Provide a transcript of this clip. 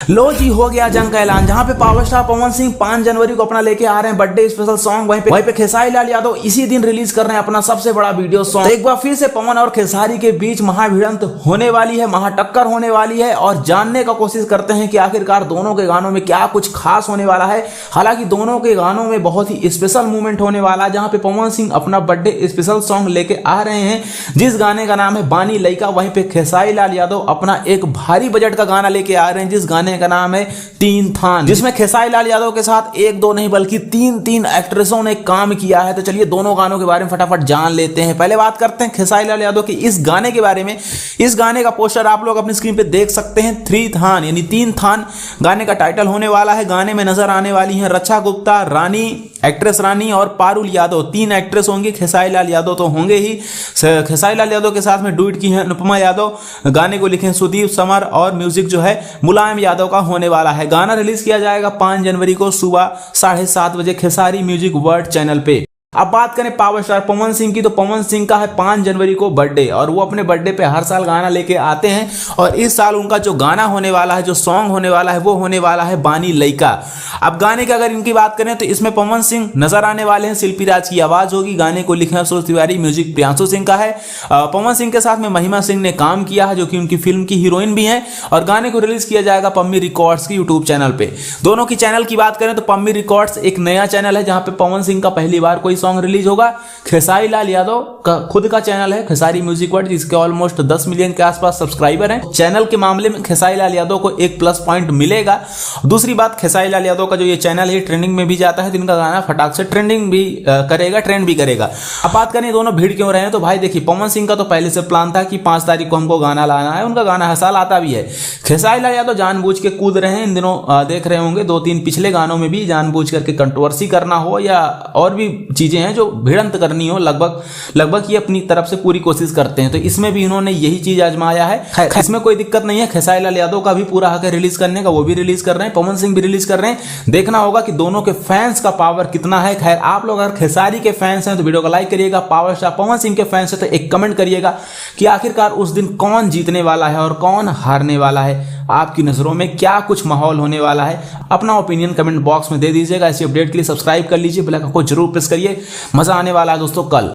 लो जी, हो गया जंग का ऐलान। जहां पे पावर स्टार पवन सिंह 5 जनवरी को अपना लेके आ रहे हैं बर्थडे स्पेशल सॉन्ग। वहीं पे खेसारी लाल यादव इसी दिन रिलीज कर रहे हैं अपना सबसे बड़ा वीडियो सॉन्ग। तो एक बार फिर से पवन और खेसारी के बीच महाभिड़ंत होने वाली है, महाटक्कर होने वाली है और जानने का कोशिश करते हैं कि आखिरकार दोनों के गानों में क्या कुछ खास होने वाला है। हालांकि दोनों के गानों में बहुत ही स्पेशल मूवमेंट होने वाला है, जहां पे पवन सिंह अपना बर्थडे स्पेशल सॉन्ग लेके आ रहे हैं जिस गाने का नाम है बानी लइका। वहीं पे खेसारी लाल यादव अपना एक भारी बजट का गाना लेके आ रहे हैं जिस गाने का नाम है तीन थान, जिसमें खेसारी लाल यादव के साथ एक दो नहीं बल्कि तीन एक्ट्रेसों ने काम किया है। तो चलिए दोनों गानों के बारे में फटाफट जान लेते हैं। पहले बात करते हैं खेसारी लाल यादव के इस गाने के बारे में। इस गाने का पोस्टर आप लोग अपनी स्क्रीन पे देख सकते हैं। थ्री थान यानी तीन थान गाने का टाइटल होने वाला है। गाने में नजर आने वाली है रक्षा गुप्ता, रानी, एक्ट्रेस रानी और पारुल यादव। 3 एक्ट्रेस होंगी। खेसारी लाल यादव तो होंगे ही। खेसारी लाल यादव के साथ में डुएट की है अनुपमा यादव। गाने को लिखे सुदीप समर और म्यूजिक जो है मुलायम यादव का होने वाला है। गाना रिलीज किया जाएगा 5 जनवरी को सुबह 7:30 बजे खेसारी म्यूजिक वर्ल्ड चैनल पे। अब बात करें पावर स्टार पवन सिंह की, तो पवन सिंह का है 5 जनवरी को बर्थडे और वो अपने बर्थडे पे हर साल गाना लेके आते हैं। और इस साल उनका जो गाना होने वाला है, जो सॉन्ग होने वाला है, वो होने वाला है बानी लइका। अब गाने की अगर इनकी बात करें तो इसमें पवन सिंह नजर आने वाले हैं। शिल्पी राज की आवाज होगी। गाने को लिखे सुरेश तिवारी, म्यूजिक प्रियांशु सिंह का है। पवन सिंह के साथ में महिमा सिंह ने काम किया है जो कि उनकी फिल्म की हीरोइन भी है। और गाने को रिलीज किया जाएगा पम्मी रिकॉर्ड्स की यूट्यूब चैनल पे। दोनों की चैनल की बात करें तो पम्मी रिकॉर्ड्स एक नया चैनल है जहां पे पवन सिंह का पहली बार कोई सॉन्ग रिलीज होगा। खेसारी लाल यादव का खुद का चैनल है खेसारी म्यूजिक वर्ल्ड, जिसके ऑलमोस्ट 10 मिलियन के आसपास सब्सक्राइबर हैं। चैनल के मामले में खेसारी लाल यादव को एक प्लस पॉइंट मिलेगा। दूसरी बात, खेसारी लाल यादव का जो ये चैनल है ट्रेंडिंग में भी जाता है, तो इनका गाना फटाक से ट्रेंडिंग भी करेगा, ट्रेंड भी करेगा। अब बात करें दोनों भीड़ क्यों रहे हैं, तो भाई देखिए पवन सिंह का तो पहले से प्लान था कि 5 तारीख को हमको गाना लाना है। उनका गाना हर साल आता भी है। खेसारी लाल यादव जानबूझ के कूद रहे हैं। इन दिनों देख रहे होंगे 2-3 पिछले गानों में भी जानबूझ करके कंट्रोवर्सी करना हो या और भी चीजें हैं जो भिड़ंत करनी हो, लगभग ये अपनी तरफ से पूरी कोशिश करते हैं। तो इसमें भी इन्होंने यही चीज आजमाया है। इसमें कोई दिक्कत नहीं है। खेसारी लाल यादव का भी पूरा हक है रिलीज करने का, वो भी रिलीज कर रहे हैं, पवन सिंह भी रिलीज कर रहे हैं। देखना होगा कि दोनों के फैंस का पावर कितना है। खैर आप लोग अगर खेसारी के फैंस हैं तो वीडियो को लाइक करिएगा। पावर स्टार पवन सिंह के फैंस हैं तो एक कमेंट करिएगा कि आखिरकार उस दिन कौन जीतने वाला है और कौन हारने वाला है। आपकी नजरों में क्या कुछ माहौल होने वाला है, अपना ओपिनियन कमेंट बॉक्स में दे दीजिएगा। ऐसी अपडेट के लिए सब्सक्राइब कर लीजिए, बेल आइकन को जरूर प्रेस करिए। मजा आने वाला है दोस्तों कल।